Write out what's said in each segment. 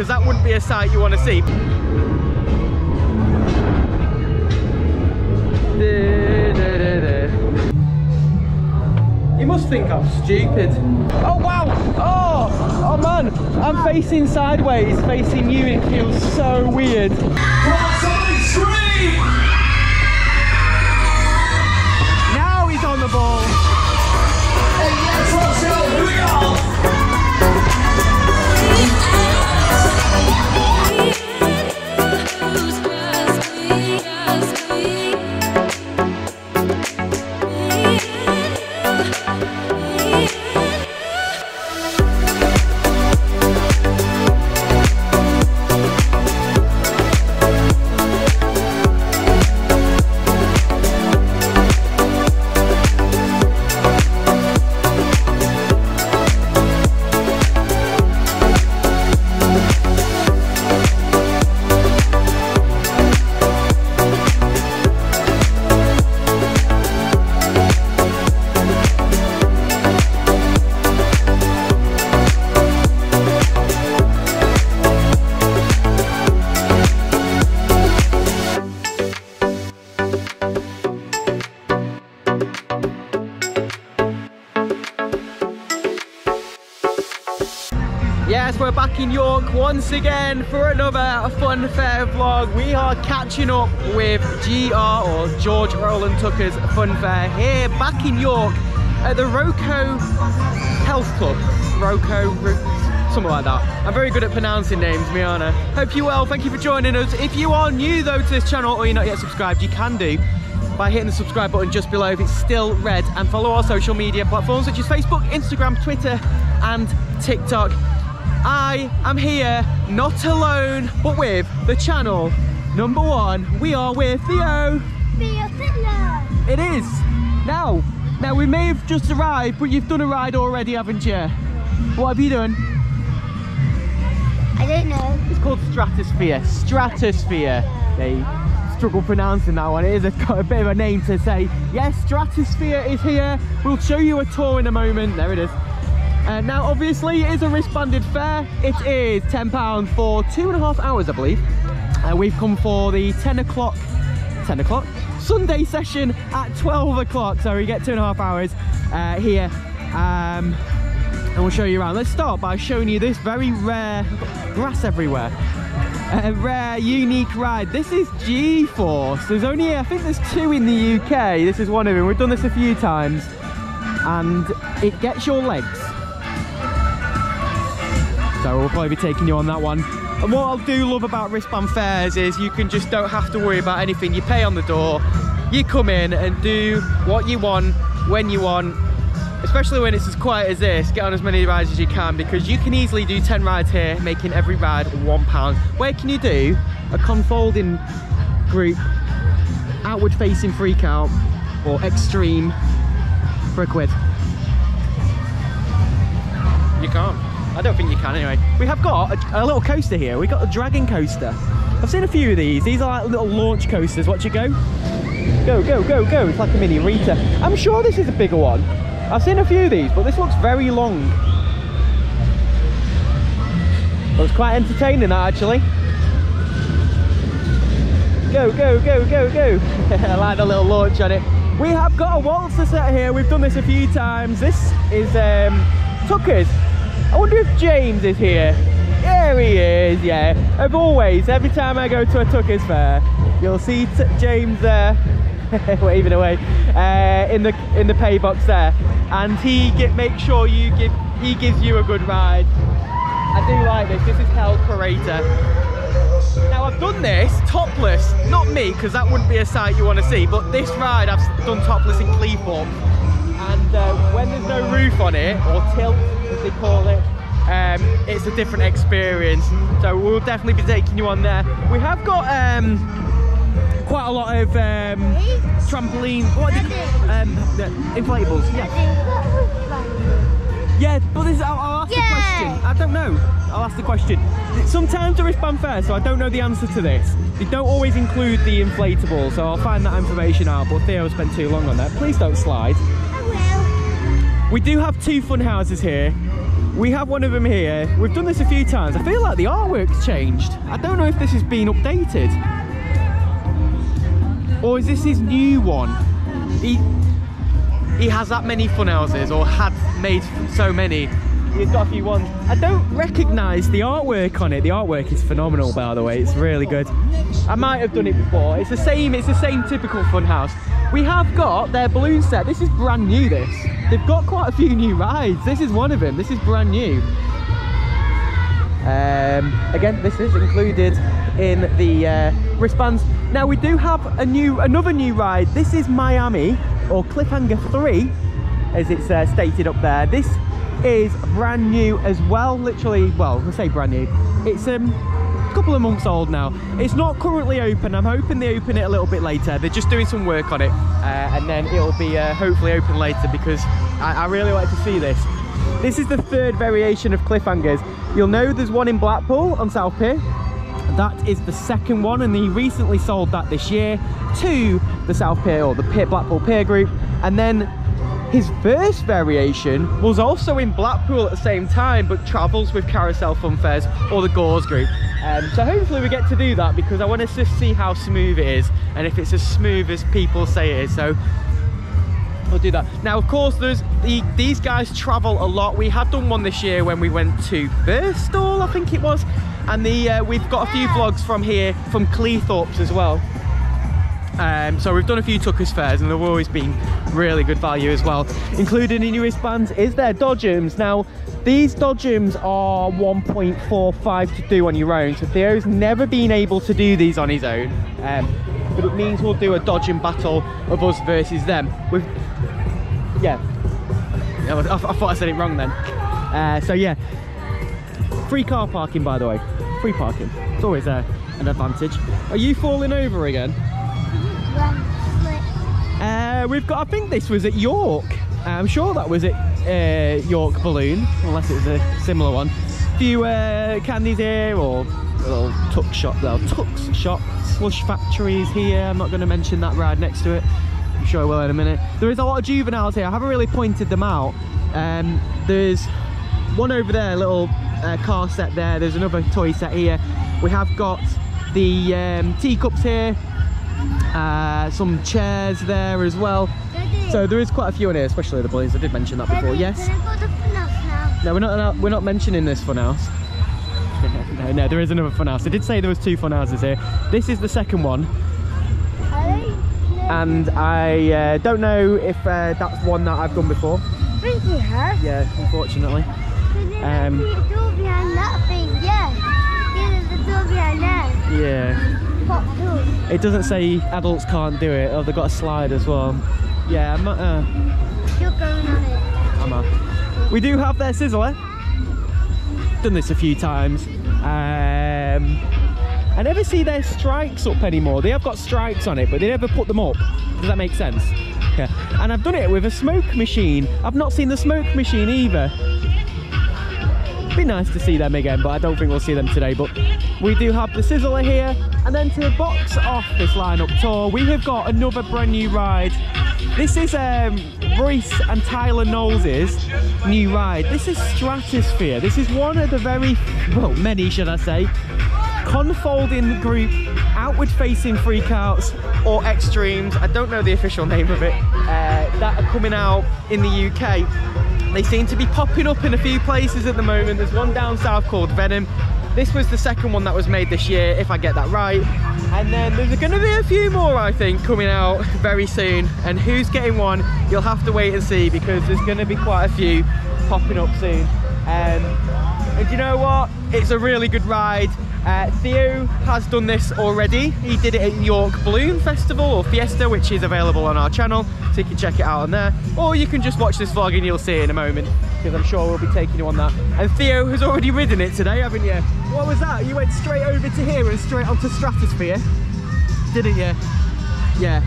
because that wouldn't be a sight you want to see. You must think I'm stupid. Oh wow! Oh man! I'm facing sideways, facing you. It feels so weird. Now he's on the ball. Here we go. Yes, we're back in York once again for another Funfair vlog. We are catching up with GR, or George Roland Tucker's Funfair, here back in York at the Roko Health Club. Roko, something like that. I'm very good at pronouncing names, Miana. Hope you're well, thank you for joining us. If you are new though to this channel or you're not yet subscribed, you can do by hitting the subscribe button just below if it's still red, and follow our social media platforms such as Facebook, Instagram, Twitter and TikTok. I am here, not alone, but with the channel #1. We are with Theo. It is. Now we may have just arrived, but you've done a ride already, haven't you? What have you done? I don't know. It's called StratosFEAR. StratosFEAR. They struggle pronouncing that one. It is got a bit of a name to say. Yes, StratosFEAR is here. We'll show you a tour in a moment. There it is. Now obviously it is a wristbanded fair. It is £10 for 2.5 hours, I believe. We've come for the 10 o'clock Sunday session at 12 o'clock, so we get 2.5 hours here, and we'll show you around. Let's start by showing you this very rare, grass everywhere, a rare unique ride. This is G-Force. There's only, I think there's 2 in the UK. This is one of them. We've done this a few times and it gets your legs. So we'll probably be taking you on that one. And what I do love about wristband fairs is you can just don't have to worry about anything. You pay on the door, you come in and do what you want, when you want, especially when it's as quiet as this. Get on as many rides as you can, because you can easily do 10 rides here, making every ride £1. Where can you do a confolding group, outward facing freak out or extreme for £1? You can't. I don't think you can anyway. We have got a little coaster here. We've got a dragon coaster. I've seen a few of these. These are like little launch coasters. Watch it go. Go, go, go, go. It's like a mini Rita. I'm sure this is a bigger one. I've seen a few of these, but this looks very long. Looks quite entertaining, that actually. Go, go, go, go, go. I like the little launch on it. We have got a Waltzer set here. We've done this a few times. This is Tucker's. I wonder if James is here. There he is, yeah. As always, every time I go to a Tucker's fair, you'll see James there, waving away, in the pay box there, and he makes sure he gives you a good ride. I do like this. This is Hell Curator. Now I've done this topless, not me, because that wouldn't be a sight you want to see, but this ride I've done topless in Cliffhanger, and when there's no roof on it, or tilt as they call it, it's a different experience. So we'll definitely be taking you on there. We have got quite a lot of trampoline, inflatables. Yeah, but I'll ask the question. I don't know. I'll ask the question. Sometimes a wristband fair, so I don't know the answer to this. They don't always include the inflatable, so I'll find that information out. But Theo spent too long on that. Please don't slide. I will. We do have 2 fun houses here. We have one of them here. We've done this a few times. I feel like the artwork's changed. I don't know if this has been updated. Or is this his new one? He has that many fun houses, or had made so many. He's got a few ones. I don't recognise the artwork on it. The artwork is phenomenal, by the way. It's really good. I might have done it before. It's the same typical fun house. We have got their balloon set. This is brand new, this. They've got quite a few new rides. This is one of them. This is brand new. Again, this is included in the wristbands. Now we do have another new ride. This is Miami, or Cliffhanger 3, as it's stated up there. This is brand new as well. Literally, well, I say brand new. It's a couple of months old now. It's not currently open. I'm hoping they open it a little bit later. They're just doing some work on it, and then it'll be hopefully open later, because I really like to see this. This is the third variation of Cliffhangers. You'll know there's one in Blackpool on South Pier. That is the second one, and he recently sold that this year to the South Pier, or the Blackpool Pier Group. And then his first variation was also in Blackpool at the same time, but travels with Carousel Funfairs or the Gores Group. So hopefully we get to do that, because I want to just see how smooth it is, and if it's as smooth as people say it is. So we'll do that. Now, of course, these guys travel a lot. We had done one this year when we went to Birstall, I think it was, and we've got a few vlogs from here, from Cleethorpes as well. So we've done a few Tuckers fairs, and they've always been really good value as well. Included in your wristbands is their dodgems. Now, these dodgems are 1.45 to do on your own, so Theo's never been able to do these on his own, but it means we'll do a dodgem battle of us versus them. I thought I said it wrong then. So yeah, free car parking, by the way. Free parking, it's always an advantage. Are you falling over again? We've got, I think this was at York. I'm sure that was at York Balloon, unless it was a similar one. A few candies here, or a little tuck shop, Tuck's shop, slush factories here. I'm not going to mention that ride next to it. I'm sure I will in a minute. There is a lot of juveniles here. I haven't really pointed them out. There's one over there, a little car set there. There's another toy set here. We have got the teacups here. Some chairs there as well. Daddy. So there is quite a few in here, especially the balloons. I did mention that before. Daddy, yes. Can I go to the funhouse now? No, we're not mentioning this funhouse. no, there is another funhouse. I did say there was two funhouses here. This is the second one, and I don't know if that's one that I've done before. I think you have. Yeah, unfortunately. There's the door behind that thing. Yeah, there's the door behind there. Yeah. It doesn't say adults can't do it. Oh, they've got a slide as well. Yeah, I'm not. You're going on it. I'm up. We do have their sizzler. Done this a few times. I never see their strikes up anymore. They have got strikes on it, but they never put them up. Does that make sense? Yeah. And I've done it with a smoke machine. I've not seen the smoke machine either. It'd be nice to see them again, but I don't think we'll see them today. But we do have the sizzler here. And then to box off this lineup tour, we have got another brand new ride. This is Royce and Tyler Knowles' new ride. This is StratosFEAR. This is one of the many, should I say, confolding group outward facing freakouts or extremes. I don't know the official name of it, that are coming out in the UK. They seem to be popping up in a few places at the moment. There's one down south called Venom. This was the second one that was made this year, if I get that right. And then there's going to be a few more, I think, coming out very soon. And who's getting one, you'll have to wait and see, because there's going to be quite a few popping up soon. And you know what? It's a really good ride. Theo has done this already. He did it at York Balloon Festival, or Fiesta, which is available on our channel, so you can check it out on there. Or you can just watch this vlog and you'll see it in a moment, because I'm sure we'll be taking you on that. And Theo has already ridden it today, haven't you? What was that? You went straight over to here and straight onto StratosFEAR, didn't you? Yeah,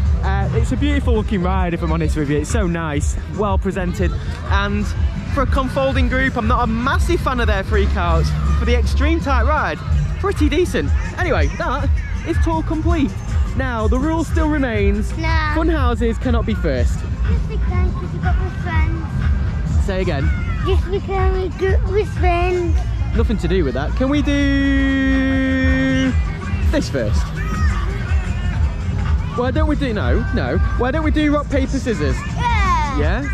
it's a beautiful looking ride, if I'm honest with you. It's so nice, well presented. And for a confolding group, I'm not a massive fan of their freakouts. For the extreme type ride, pretty decent. Anyway, that is tour complete. Now, the rule still remains. Fun houses cannot be first. Just because you got my friends. Say again. Just because we do wristband. Nothing to do with that. Can we do this first? Why don't we do, no. Why don't we do rock, paper, scissors? Yeah. Yeah?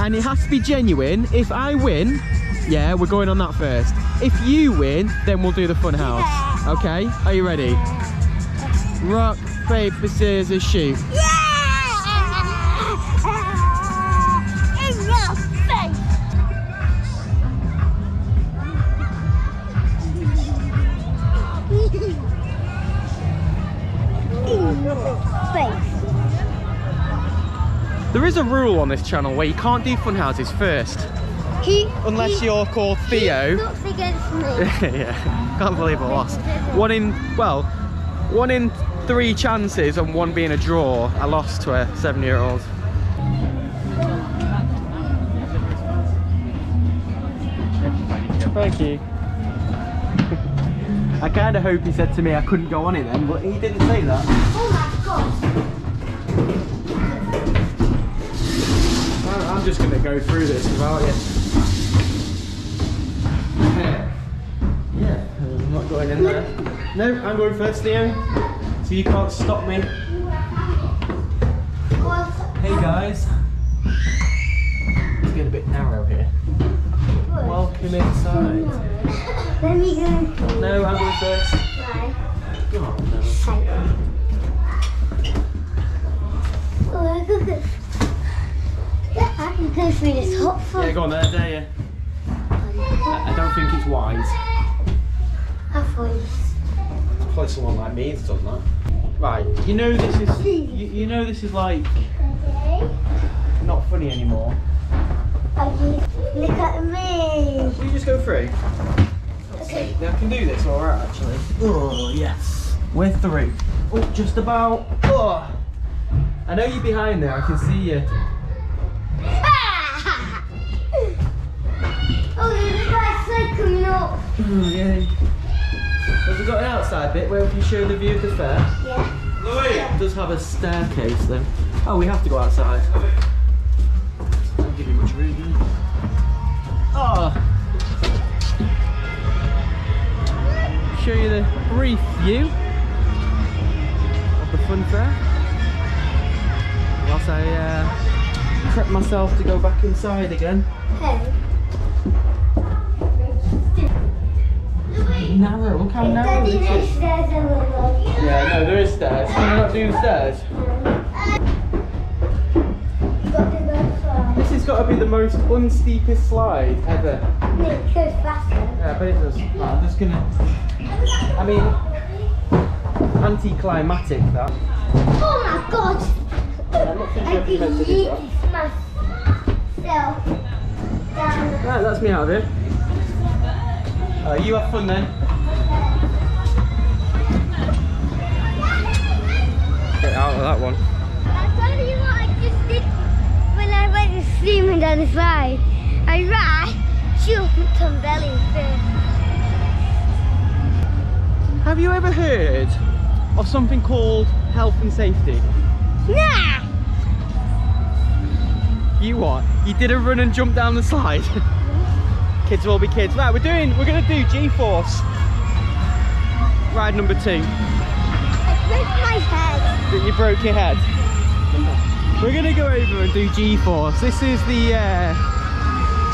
And it has to be genuine. If I win, yeah, we're going on that first. If you win, then we'll do the fun house. Yeah. Okay? Are you ready? Rock, paper, scissors, shoot. Yeah! In your face! In your face. There is a rule on this channel where you can't do fun houses first. Unless you're called Theo. He looks against me. Yeah, can't believe I lost. One in 3 chances and one being a draw, I lost to a 7-year-old. Thank you. I kind of hope he said to me I couldn't go on it then, but he didn't say that. Oh my god. I'm just going to go through this without you. Yeah, I'm not going in there. No, I'm going first, Theo. So you can't stop me. Hey guys. It's getting a bit narrow here. Welcome inside. Let me go. No, I'm going first. Right. Oh, no. Oh, I could go. Yeah, I can go through this hot fun. Yeah, go on there, dare you? I don't think it's wise. I thought it was. Probably someone like me has done that. Right, you know this is you know this is like not funny anymore. Okay, look at me. Will you just go through? Okay. Now I can do this alright actually. Oh yes. We're through. Oh, just about. Oh. I know you're behind there, I can see you. Ah! Oh, there's a bad slide coming up. Oh yeah. Have we got an outside bit where we can show the view of the fair? Yeah. It does have a staircase though. Oh, we have to go outside. Don't give you much room. Oh. Show you the brief view of the Funfair. Whilst I prep myself to go back inside again. Hey. Narrow, look how narrow this is. Yeah, no, there is stairs. Can I not do the stairs? This has got to be the most unsteepest slide ever. No, it goes faster. Yeah, but it does. Right, I'm just gonna. I mean, anticlimactic that. Oh my god! I'm not too sure if you meant to do that. Myself down. Right, that's me out of it. You have fun then. Get out of that one. I'll tell you what I just did when I went streaming down the slide. I jumped on belly first. Have you ever heard of something called health and safety? Nah! You what? You did a run and jump down the slide? Kids will be kids. Right, we're gonna do G-force. Ride number 2. I broke my head. You broke your head. We're gonna go over and do G-force. This is the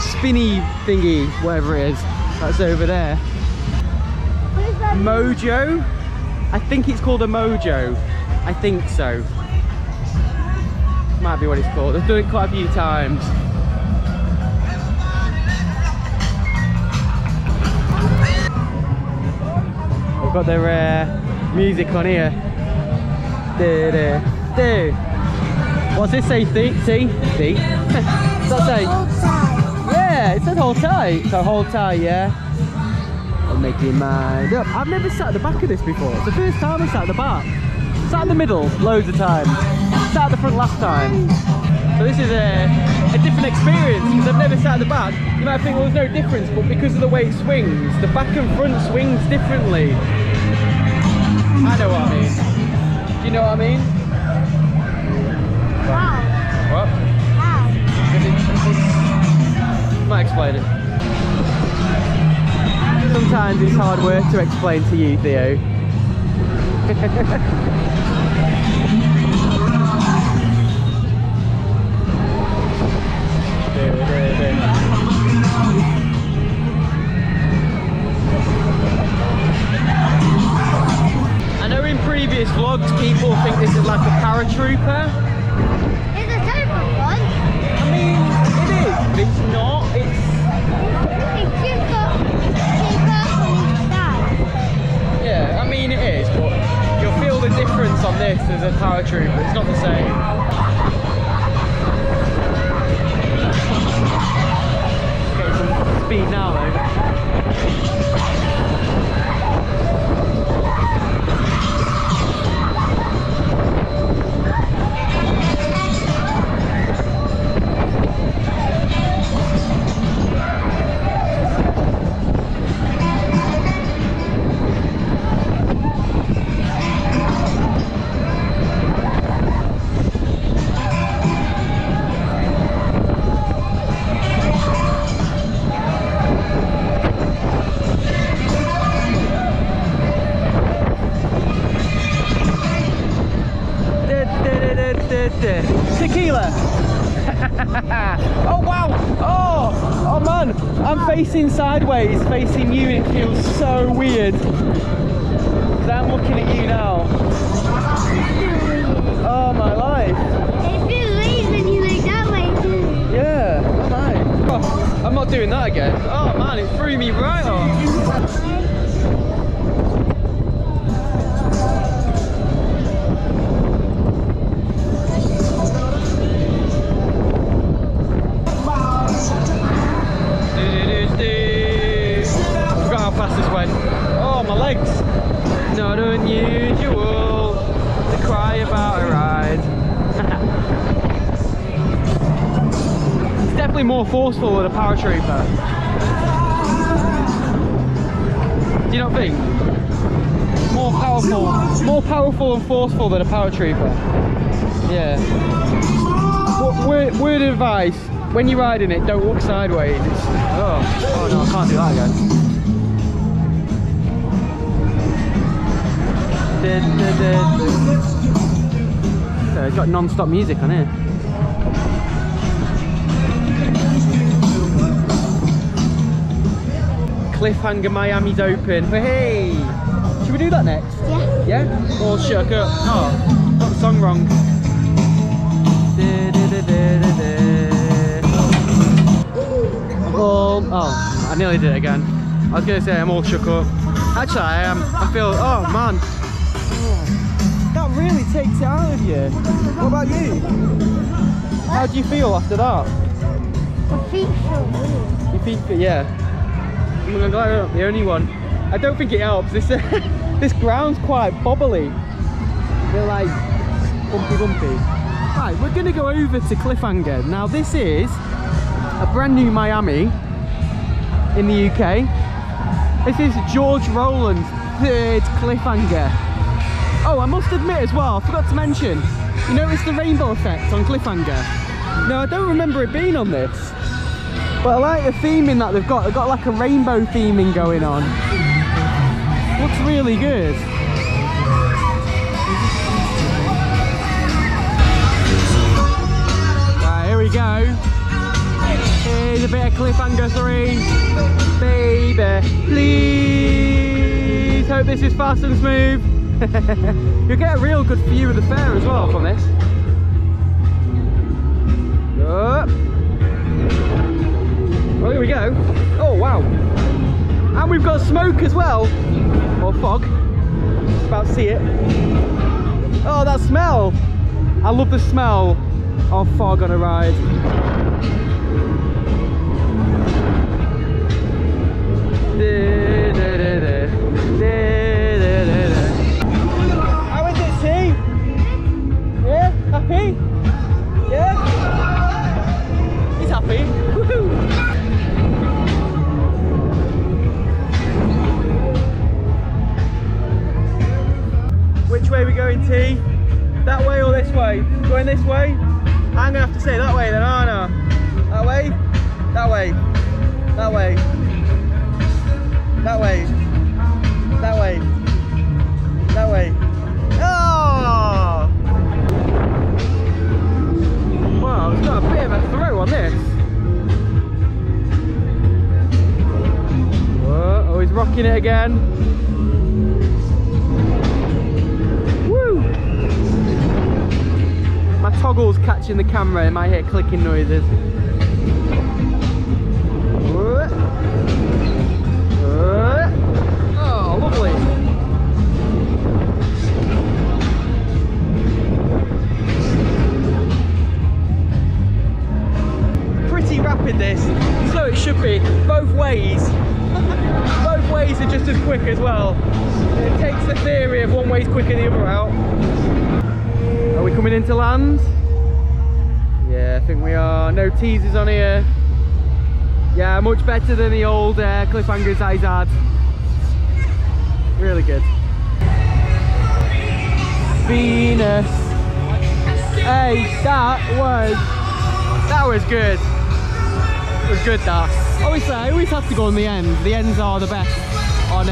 spinny thingy, whatever it is. That's over there. What is that? Mojo. I think it's called a mojo. I think so. Might be what it's called. I've done it quite a few times. We've got their music on here. What's this say? C? What's that say? Hold tight. Yeah, it says hold tight. So hold tight, yeah. I'll make your mind up. I've never sat at the back of this before. It's the first time I sat at the back. Sat at the middle loads of times. Sat at the front last time. So this is a different experience because I've never sat at the back. You might think, well, there's no difference, but because of the way it swings, the back and front swings differently. I know what I mean. Do you know what I mean? Wow. What? Wow. Might explain it. Sometimes it's hard work to explain to you, Theo. I know in previous vlogs people think this is like a paratrooper. It's a type of one. I mean, it is, but it's not. It's just got paper on each side. yeah, I mean it is, but you'll feel the difference on this as a paratrooper. It's not the same. Getting some speed now though. Tequila. Oh wow. Oh man, I'm facing sideways, facing you, and it feels so weird. I'm looking at you now. Oh my life. It feels weird when you look that way too. Yeah, alright. Oh, I'm not doing that again. Oh man, it threw me right off. Oh, my legs. Not unusual to cry about a ride. It's definitely more forceful than a paratrooper. Do you not think? More powerful and forceful than a paratrooper. Yeah. Word of advice, when you're riding it, don't look sideways. Oh no, I can't do that again. It's got non-stop music on here. Cliffhanger Miami's open. Hey! Should we do that next? Yeah. Yeah? Or shook up? Oh, got the song wrong. Oh, I nearly did it again. I was going to say I'm all shook up. Actually, I am. I feel, oh man. That really takes it out of you. What about you? How do you feel after that? My feet feel weird. Your feet feel, yeah. I'm glad I'm not the only one. I don't think it helps. This this ground's quite bobbly. They're like bumpy. Right, we're going to go over to Cliffhanger. Now this is a brand new Miami in the UK. This is George Rowland's third Cliffhanger. Oh, I must admit as well, I forgot to mention, you notice the rainbow effect on Cliffhanger? No, I don't remember it being on this. But I like the theming that they've got. They've got like a rainbow theming going on. Looks really good. Right, here we go. Here's a bit of Cliffhanger 3. Baby, please. Hope this is fast and smooth. You'll get a real good view of the fair as well from this. Oh, here we go. Oh wow. And we've got smoke as well. Or fog. Just about to see it. Oh, that smell. I love the smell of fog on a ride. How is it, T? Yeah? Happy? Yeah? He's happy. Woohoo! Which way are we going, T? That way or this way? Going this way? I'm gonna have to say that way then, aren't I? That way? That way. That way. That way. That way. That way. Oh! Wow, it's got a bit of a throw on this. Whoa, oh, he's rocking it again. Woo! My toggle's catching the camera, I might hear clicking noises. Oh, lovely. Pretty rapid this, so it should be. Both ways are just as quick as well. It takes the theory of one way's quicker, the other out. Are we coming into land? Yeah, I think we are. No teasers on here. Yeah, much better than the old Cliffhangers I had. Really good. Venus. Hey, that was good. It was good, that. Obviously, I always have to go on the end. The ends are the best on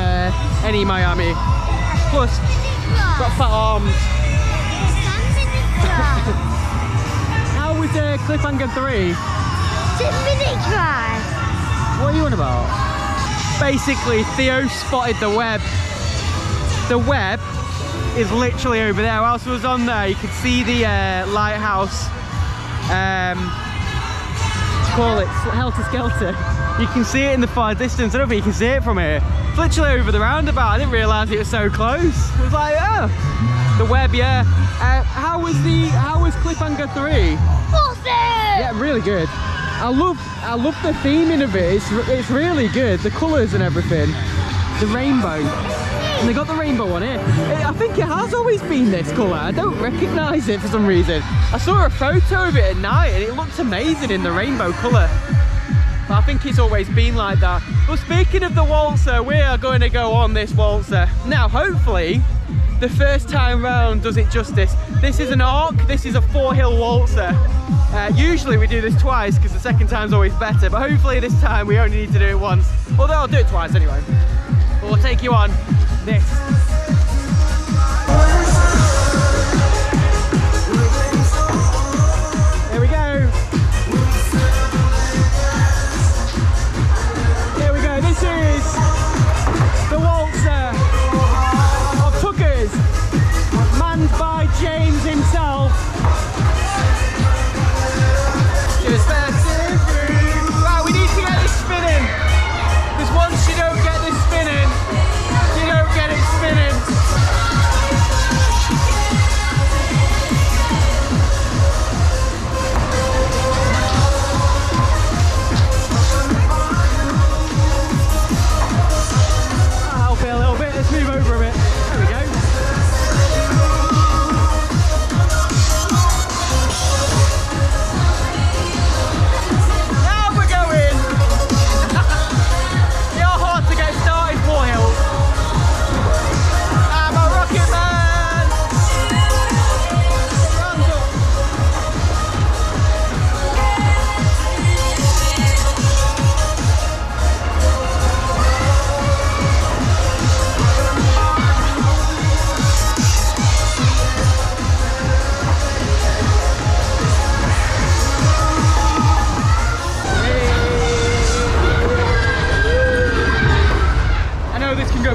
any Miami. Plus, got fat arms. How was Cliffhanger 3? 10-minute drive. What are you on about? Basically, Theo spotted the web. The web is literally over there. Whilst I was on there, you could see the lighthouse. Call it Helter Skelter. You can see it in the far distance. I don't think you can see it from here. It's literally over the roundabout. I didn't realise it was so close. I was like, oh, the web, yeah. How was Cliffhanger 3? Awesome! Yeah, really good. I love the theming of it. It's really good. The colours and everything. The rainbow. And they got the rainbow on it. I think it has always been this colour. I don't recognise it for some reason. I saw a photo of it at night and it looked amazing in the rainbow colour. But I think it's always been like that. But speaking of the Waltzer, we are going to go on this Waltzer. Now, hopefully, the first time round does it justice. This is an arc, this is a 4-hill Waltzer. Usually we do this twice because the second time's always better, but hopefully this time we only need to do it once. Although I'll do it twice anyway. But we'll take you on this. Here we go. Here we go. This is the Waltzer of Tuckers, manned by James himself. Right, we need to get this spinning, because once you don't get this spinning, you don't get it spinning. I'll help it a little bit. Let's move over a bit. There we go.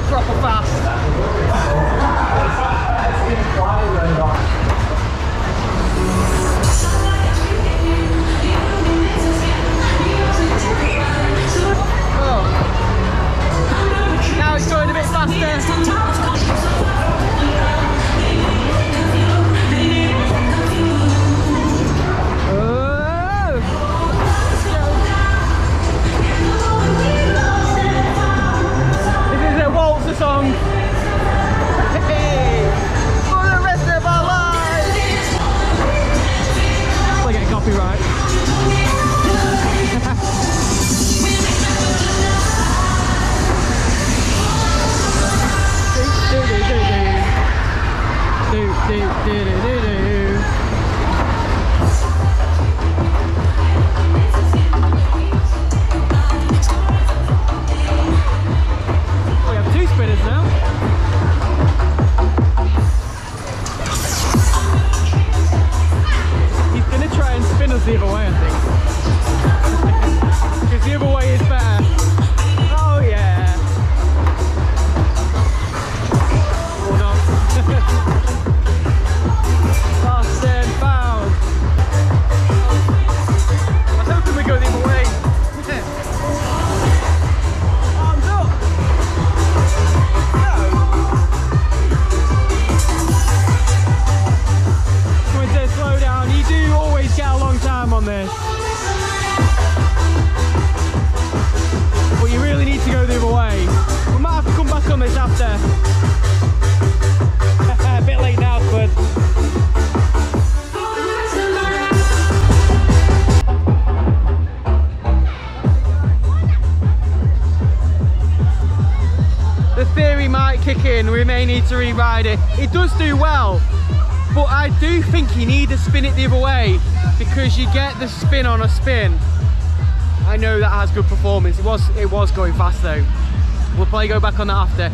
Proper fast. Oh. Now it's going a bit faster. Song. Hey, for the rest of our lives. I'll get copyright. the other way, I think. Because the other way is better. Oh yeah. Or not. Lost and found. I was hoping we go the other way. Arms up. Going to slow down. You do always get a long time on this. But you really need to go the other way. We might have to come back on this after. A bit late now, but the theory might kick in. We may need to rewrite it. It does do well, but I do think you need to spin it the other way because you get the spin on a spin. I know that has good performance. It was going fast though. We'll probably go back on that after.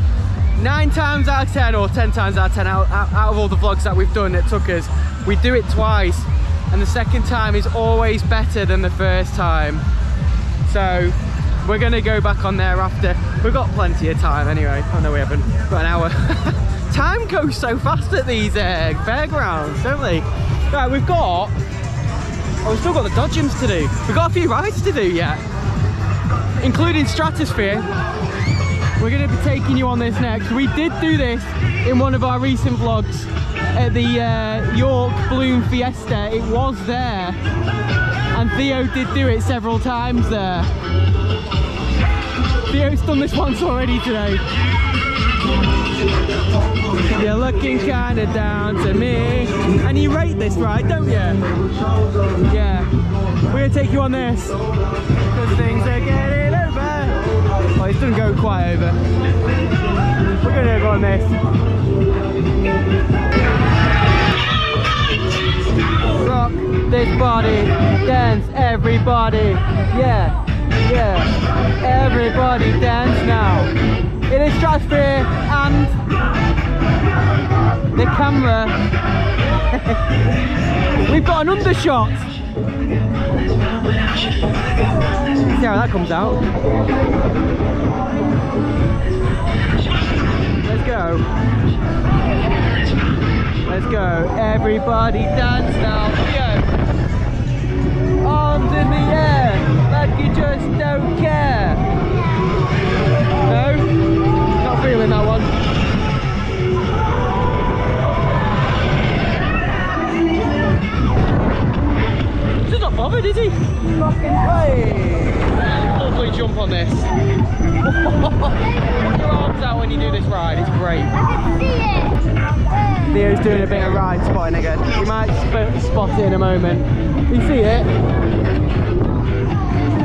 9 times out of 10 or 10 times out of 10 out of all the vlogs that we've done at Tucker's, we do it twice, and the second time is always better than the first time. So we're gonna go back on there after. We've got plenty of time anyway. Oh no, we haven't. We've got an hour. Time goes so fast at these fairgrounds, don't they? Right, we've still got the dodgems to do. We've got a few rides to do yet, including StratosFEAR. We're going to be taking you on this next. We did do this in one of our recent vlogs at the York Balloon Fiesta. It was there, and Theo did do it several times there. Theo's done this once already today. You're looking kind of down to me. And you rate this ride, don't you? Yeah. We're going to take you on this because things are getting over. Oh, it doesn't go quite over. We're going to go on this. Rock this body, dance everybody. Yeah, yeah. Everybody dance now. It is StratosFEAR and the camera. We've got an undershot. See how that comes out. Let's go. Let's go. Everybody dance now. Go. Arms in the air like you just don't care. No? Not feeling that one. He's not bothered, is he? Lovely jump on this. Put your arms out when you do this ride, it's great. I can see it. Theo's doing a bit of ride spotting again. You might spot it in a moment. You see it?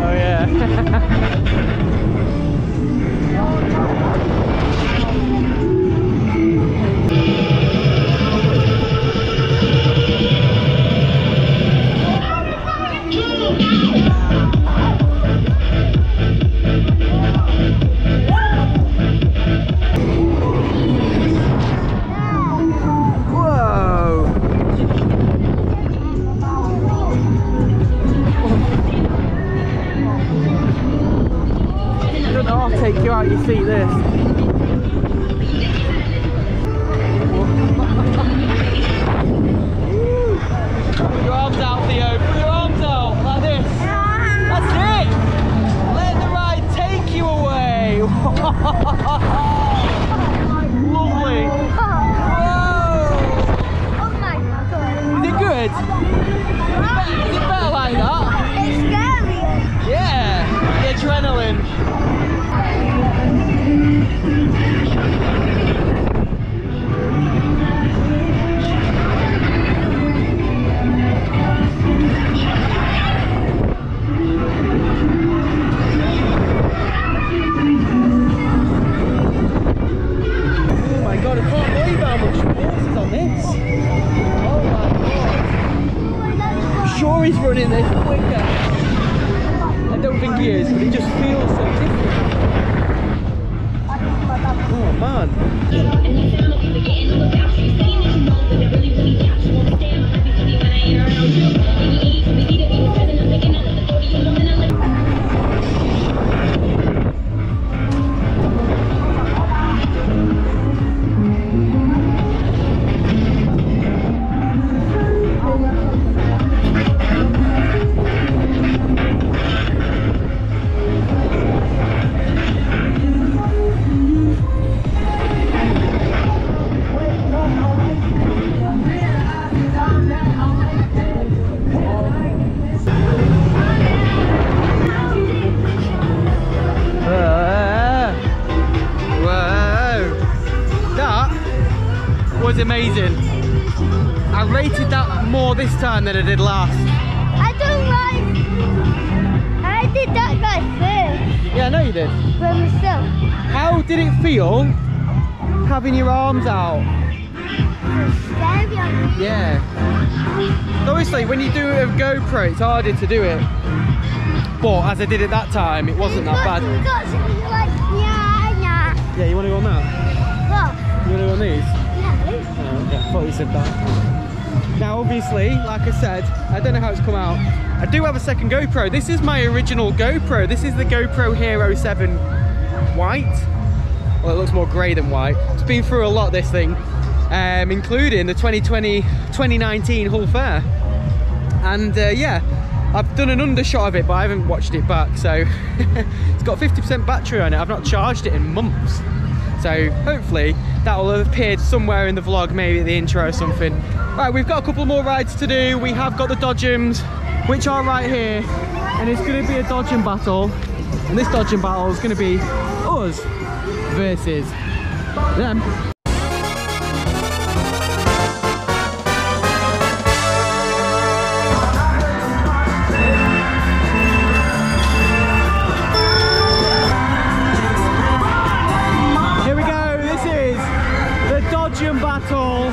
Oh yeah. Take you out your seat this. Put your arms out, Theo. Put your arms out like this. That's it. Let the ride take you away. Lovely. Whoa. Oh my god. Is it good? Is it better like that? It's scary. Yeah. The adrenaline. He's running this quicker. I don't think he is, but it just feels so different. Oh man. is amazing. I rated that more this time than I did last. I don't like. I did that guy first. Yeah, I know you did. By myself. How did it feel having your arms out? Yeah. Obviously, when you do it with GoPro, it's harder to do it. But as I did it that time, it wasn't that bad. Yeah, you want to go on that? What? You want to go on these? No. Oh, yeah, I thought you said that. Now, obviously, like I said, I don't know how it's come out. I do have a second GoPro. This is my original GoPro. This is the GoPro Hero 7 white. Well, it looks more grey than white. It's been through a lot, this thing. Including the 2019 Hull Fair. And yeah, I've done an undershot of it, but I haven't watched it back. So it's got 50% battery on it. I've not charged it in months. So hopefully that will have appeared somewhere in the vlog, maybe at the intro or something. Right, we've got a couple more rides to do. We have got the Dodgems, which are right here. And it's going to be a dodgem battle. And this dodgem battle is going to be us versus them. Battle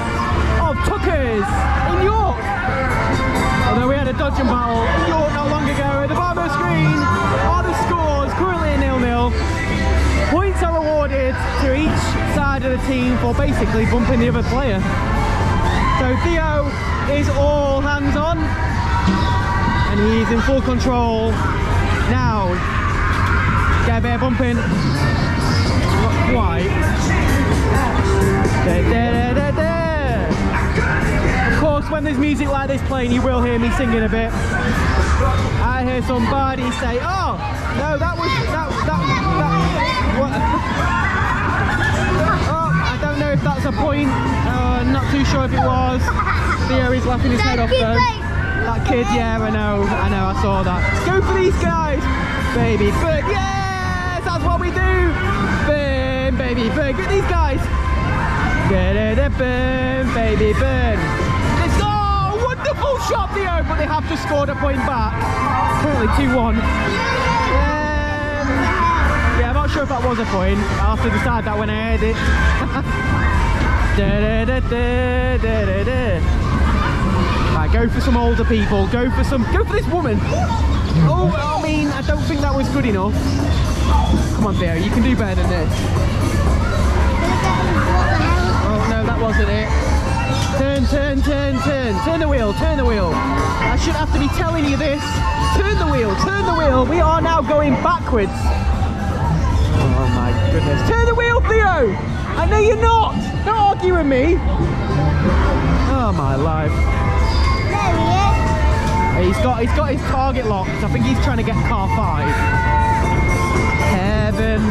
of Tuckers in York. Although we had a dodgem battle in York not long ago. At the bottom of the screen are the scores, currently a 0-0. Points are awarded to each side of the team for basically bumping the other player. So Theo is all hands on and he's in full control now. Get a bit of bumping. Not quite. Of course, when there's music like this playing, you will hear me singing a bit. I hear somebody say, "Oh, no, that was what?" Oh, I don't know if that's a point. I'm not too sure if it was. Theo is laughing his head off though. That kid, yeah, I know, I saw that. Let's go for these guys, baby bird. Yes, that's what we do. Burn, baby bird. Get these guys. Burn, baby burn. It's, oh, wonderful shot, Theo, but they have to score a point back. Currently 2-1. Yeah, I'm not sure if that was a point. I'll have to decide that when I edit. Right, go for some older people. Go for this woman. Oh, I mean, I don't think that was good enough. Come on, Theo, you can do better than this. No, that wasn't it. Turn. Turn the wheel. I shouldn't have to be telling you this. Turn the wheel. We are now going backwards. Oh my goodness. Turn the wheel, Theo. I know you're not. Don't argue with me. Oh my life. He's got his target locked. I think he's trying to get car 5. Heaven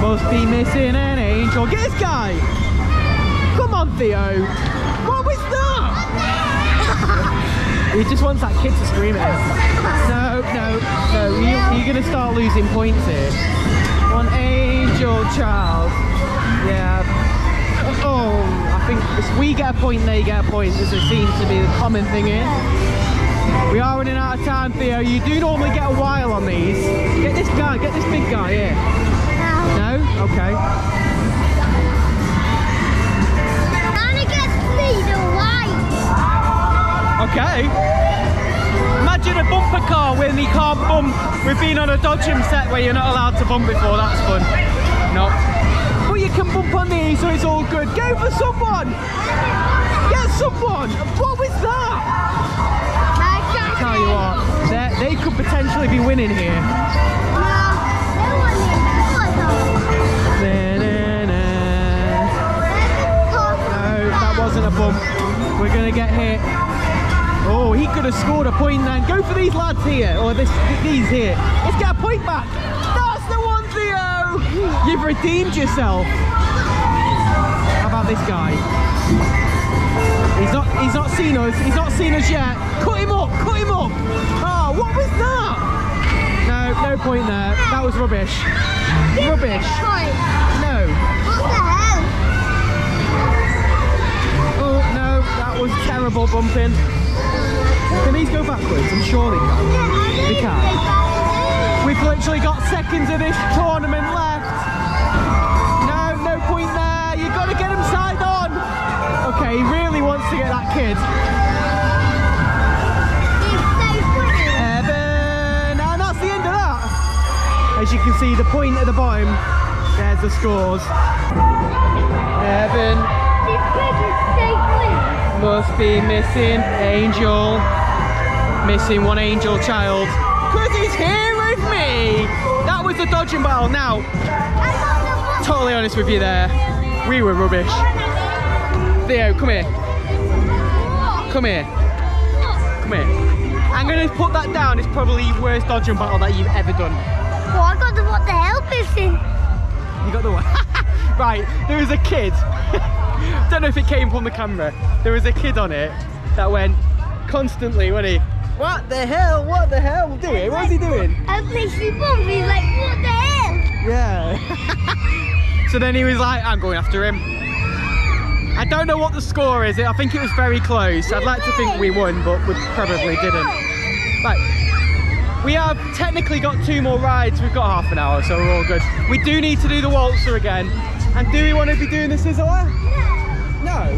must be missing an angel. Get this guy. Come on, Theo. What was that? He just wants that kid to scream at him. No. You're going to start losing points here. One angel child. Yeah. Oh, I think if we get a point, they get a point. This seems to be the common thing here. We are running out of time, Theo. You do normally get a while on these. Get this guy. Get this big guy here. No? Okay. Okay. Imagine a bumper car when you can't bump. We've been on a dodgem set where you're not allowed to bump before. That's fun. No. But you can bump on these, so it's all good. Go for someone. Get someone. What was that? I tell you what, they could potentially be winning here. No, that wasn't a bump. We're gonna get hit. Oh, he could have scored a point then. Go for these lads here, or these here. Let's get a point back. That's the one, Theo. You've redeemed yourself. How about this guy? He's not seen us. He's not seen us yet. Cut him up. Oh, what was that? No point there. That was rubbish. Rubbish. No. What the hell? That was terrible bumping. Can these go backwards? I'm sure they can. They can. We've literally got seconds of this tournament left. No point there. You've got to get him side on. Okay, he really wants to get that kid. Evan, and that's the end of that. As you can see, the point at the bottom, there's the scores. Evan must be missing Angel. Missing one Angel child. Because he's here with me. That was the dodging battle. Now, totally honest with you there, we were rubbish. Theo, come here. Come here. Come here. I'm going to put that down. It's probably the worst dodging battle that you've ever done. Oh, I got the what the hell missing. You got the what? Right, there was a kid. Don't know if it came from the camera. There was a kid on it that went constantly, wasn't he? What the hell? What the hell? Do it. What was he doing? I literally bumped. He's like, what the hell? Yeah. So then he was like, I'm going after him. I don't know what the score is. I think it was very close. I'd like to think we won, but we probably didn't. Right. We have technically got 2 more rides. We've got half an hour, so we're all good. We do need to do the Waltzer again. And do we want to be doing the Sizzler? No.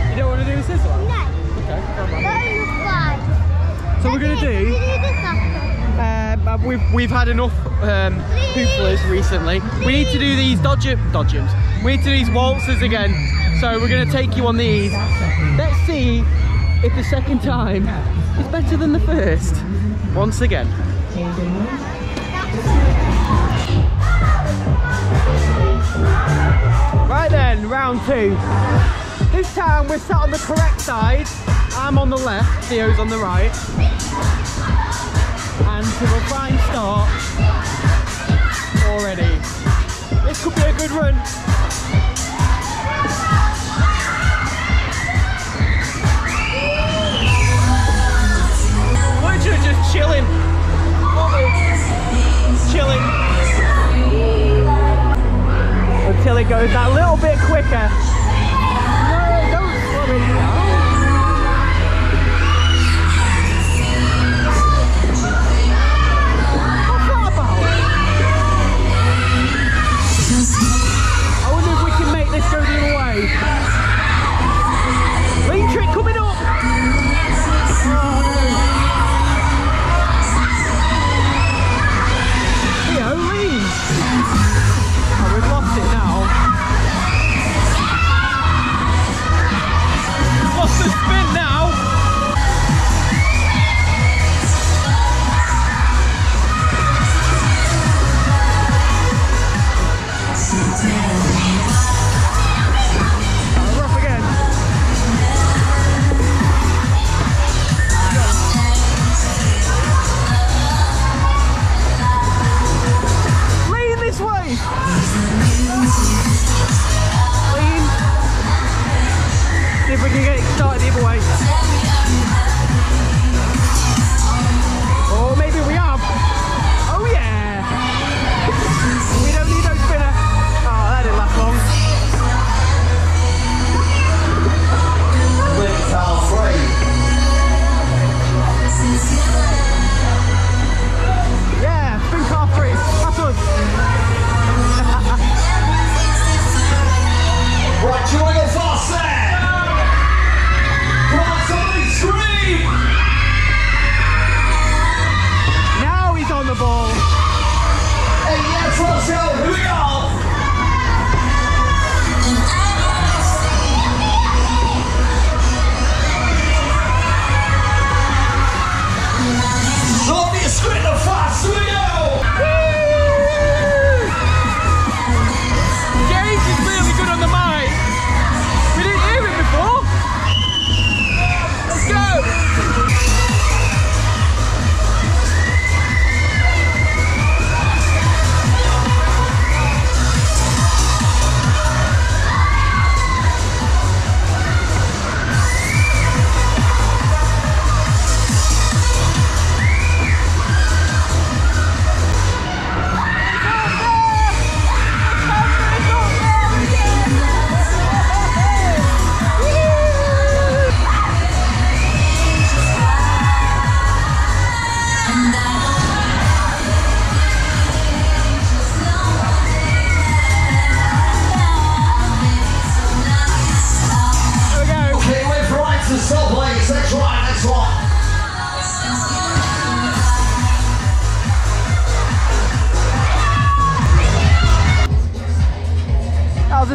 You don't want to do the Sizzler? No. Okay. Fly. So we're going to do... we've had enough hooplers recently. We need to do these dodgems. We need to do these waltzers again. So we're going to take you on these. Let's see if the second time is better than the first. Once again. Right then, round 2. This time we're sat on the correct side. I'm on the left, Theo's on the right. And to a fine start already. This could be a good run. Literally just chilling. Chilling. Until it goes that little bit quicker. No, don't slow it down. I wonder if we can make this go the other way. Lean trick coming up. Oh, no. Theo, lean. Oh, we've lost it now.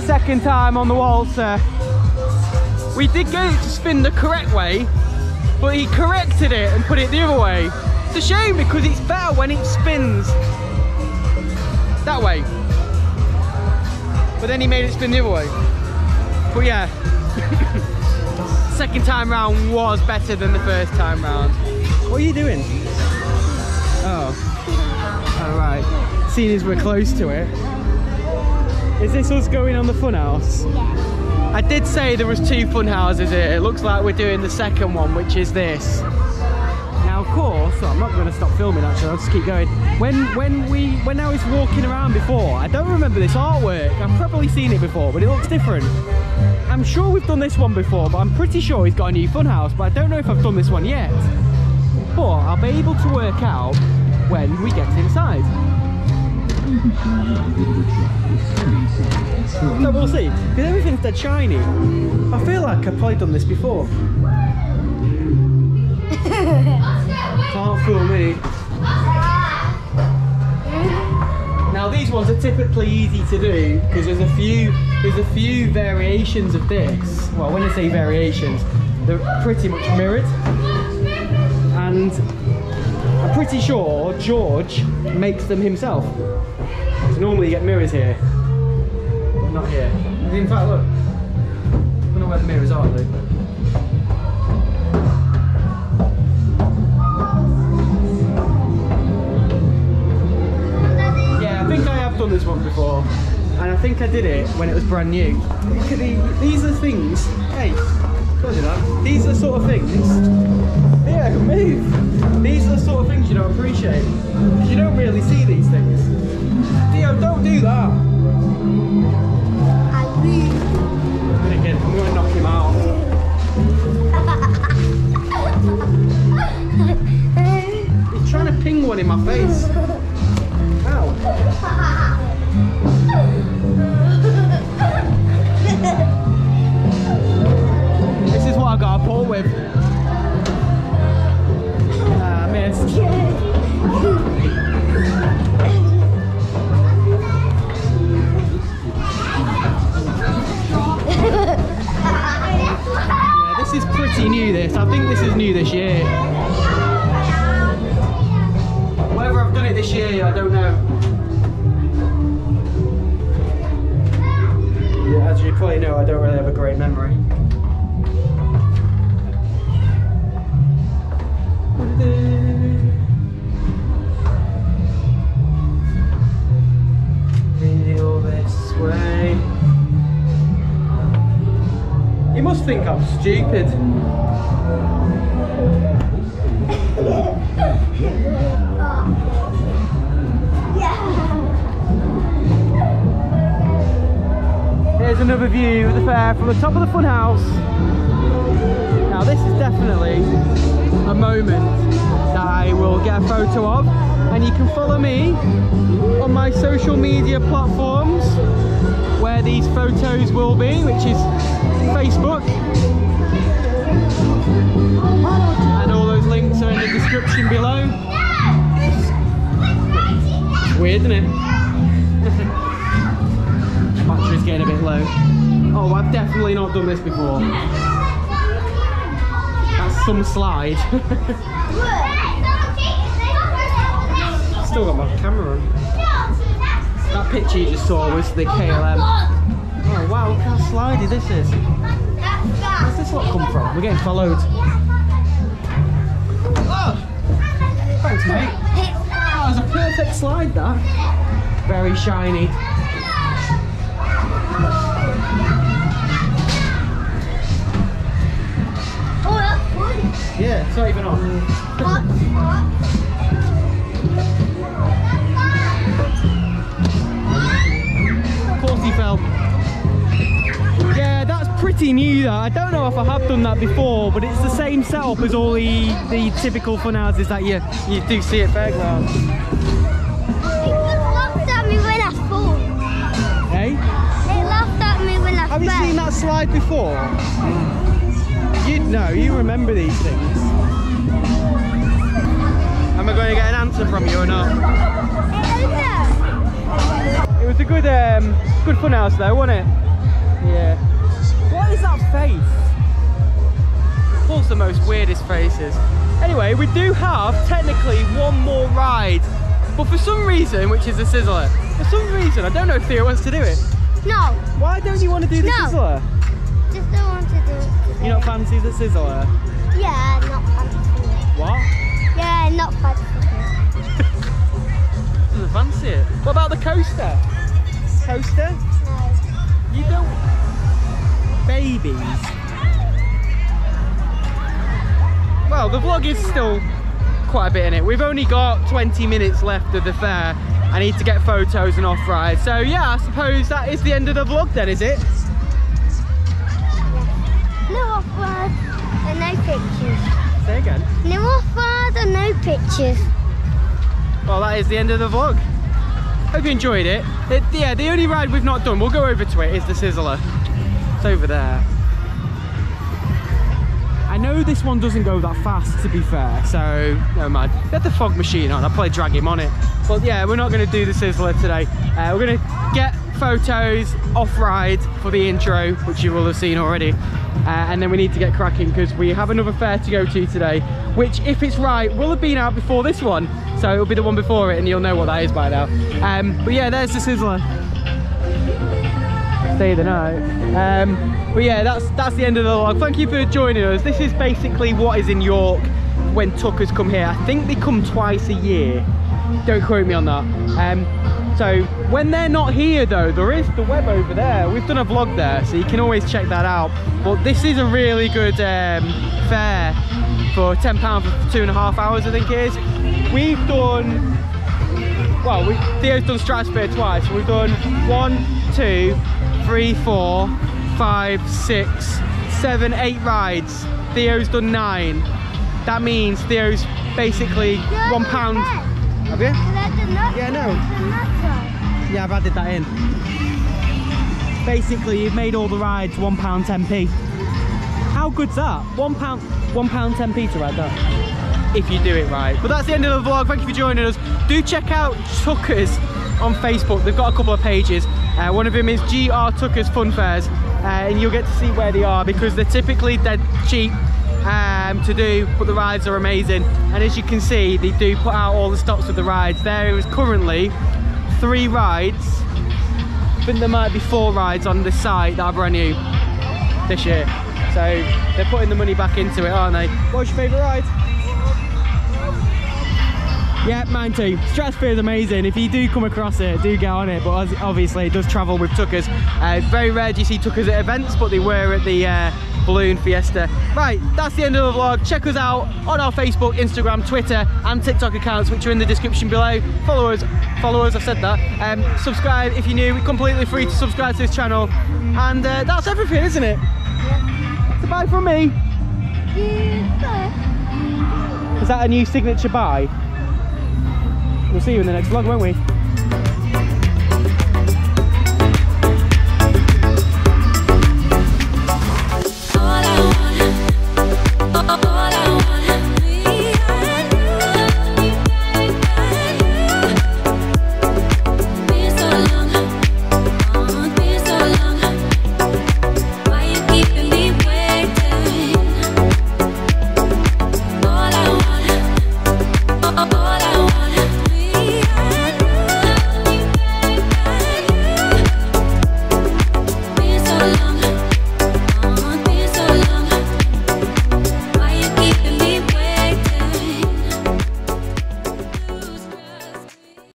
second time on the Waltzer. We did get it to spin the correct way, but he corrected it and put it the other way. It's a shame because it's better when it spins that way. But then he made it spin the other way. But yeah, second time round was better than the first time round. What are you doing? Oh, alright. Seeing as we're close to it. Is this us going on the funhouse? Yeah. I did say there was 2 fun houses here. It looks like we're doing the second one, which is this. Now, of course, I'm not going to stop filming actually, I'll just keep going. When I was walking around before, I don't remember this artwork. I've probably seen it before, but it looks different. I'm sure we've done this one before, but I'm pretty sure he's got a new fun house, but I don't know if I've done this one yet. But I'll be able to work out when we get inside. So we'll see, because everything's dead shiny. I feel like I've probably done this before. Can't fool me. Now these ones are typically easy to do because there's a few variations of this. Well, when I say variations, they're pretty much mirrored. And I'm pretty sure George makes them himself. So normally you get mirrors here, but not here. In fact, look. I don't know where the mirrors are though. Yeah, I think I have done this one before. And I think I did it when it was brand new. Look at these are things. Hey, don't do that. These are the sort of things. Yeah, I can move. These are the sort of things you don't appreciate. Because you don't really see these things. Theo, don't do that. I will. And again, I'm going to knock him out. He's trying to ping one in my face. Ow. This is what I got to pull with. Ah, missed. Yeah, this is pretty new, this. I think this is new this year. Whether I've done it this year, I don't know. Yeah, as you probably know, I don't really have a great memory. Feel this way. You must think I'm stupid. Here's another view of the fair from the top of the fun house. Now this is definitely a moment that I will get a photo of, and you can follow me on my social media platforms where these photos will be, which is Facebook, and all those links are in the description below. It's weird, isn't it? Battery's getting a bit low. Oh, I've definitely not done this before. That's some slide. Still got my camera on. That picture you just saw was the KLM. Oh wow, look how slidey this is. Where's this lot come from? We're getting followed. Oh, thanks mate. Oh, it was a perfect slide that. Very shiny. Oh, that's good. Yeah, it's not even on. Of course he fell. Yeah, that's pretty new that. I don't know if I have done that before, but it's the same setup as all the typical fun houses that you do see at fairgrounds. It laughed at me when I fall. Hey? It laughed at me when I fell. Have you seen that slide before? You'd know, you remember these things. Am I going to get an answer from you or not? It was a good fun house though, wasn't it? Yeah. What is that face? It pulls the most weirdest faces. Anyway, we do have technically one more ride, but for some reason, which is the Sizzler. For some reason, I don't know if Theo wants to do it. No. Why don't you want to do the Sizzler? Just don't want to do it today. You not fancy the Sizzler? Yeah, not fancy it. What? Yeah, not fancy it. Doesn't fancy it. What about the coaster? Coaster? No. You don't. Babies. Well, the vlog is still quite a bit in it. We've only got 20 minutes left of the fair. I need to get photos and off ride. So yeah, I suppose that is the end of the vlog then, is it? No off-road and no pictures. Say again. No off-road and no pictures. Well, that is the end of the vlog. Hope you enjoyed it. Yeah, the only ride we've not done, we'll go over to it, is the Sizzler. It's over there. I know this one doesn't go that fast, to be fair, so never mind. We had the fog machine on, I'll probably drag him on it. But yeah, we're not going to do the Sizzler today. We're going to get photos off-ride for the intro, which you will have seen already. And then we need to get cracking because we have another fair to go to today, which, if it's right, will have been out before this one. So it'll be the one before it, and you'll know what that is by now. But yeah, there's the Sizzler. Stay the night. But yeah, that's the end of the vlog. Thank you for joining us. This is basically what is in York when tuckers come here. I think they come twice a year. Don't quote me on that. So when they're not here though, there is the web over there. We've done a vlog there, so you can always check that out. But this is a really good fair for £10 for 2.5 hours, I think it is. We've done, well, Theo's done StratosFEAR twice. So we've done 1, 2, 3, 4, 5, 6, 7, 8 rides. Theo's done 9. That means Theo's basically £1. Have you? Yeah, no. Yeah, I've added that in. Basically, you've made all the rides £1 10p. How good's that? £1 10p to ride that. If you do it right. But that's the end of the vlog. Thank you for joining us. Do check out Tuckers on Facebook. They've got a couple of pages. One of them is GR Tuckers Funfairs, and you'll get to see where they are because they're typically dead cheap to do, but the rides are amazing. And as you can see, they do put out all the stops of the rides. There is currently 3 rides. I think there might be 4 rides on this site that are brand new this year. So they're putting the money back into it, aren't they? What's your favourite ride? Yeah, mine too. StratosFEAR is amazing. If you do come across it, do get on it. But obviously it does travel with tuckers. Very rare do you see tuckers at events, but they were at the balloon fiesta. Right, that's the end of the vlog. Check us out on our Facebook, Instagram, Twitter and TikTok accounts, which are in the description below. Follow us, I've said that. Subscribe if you're new. It's completely free to subscribe to this channel. And that's everything, isn't it? Yeah. So bye from me. Goodbye. Is that a new signature bye? We'll see you in the next vlog, won't we?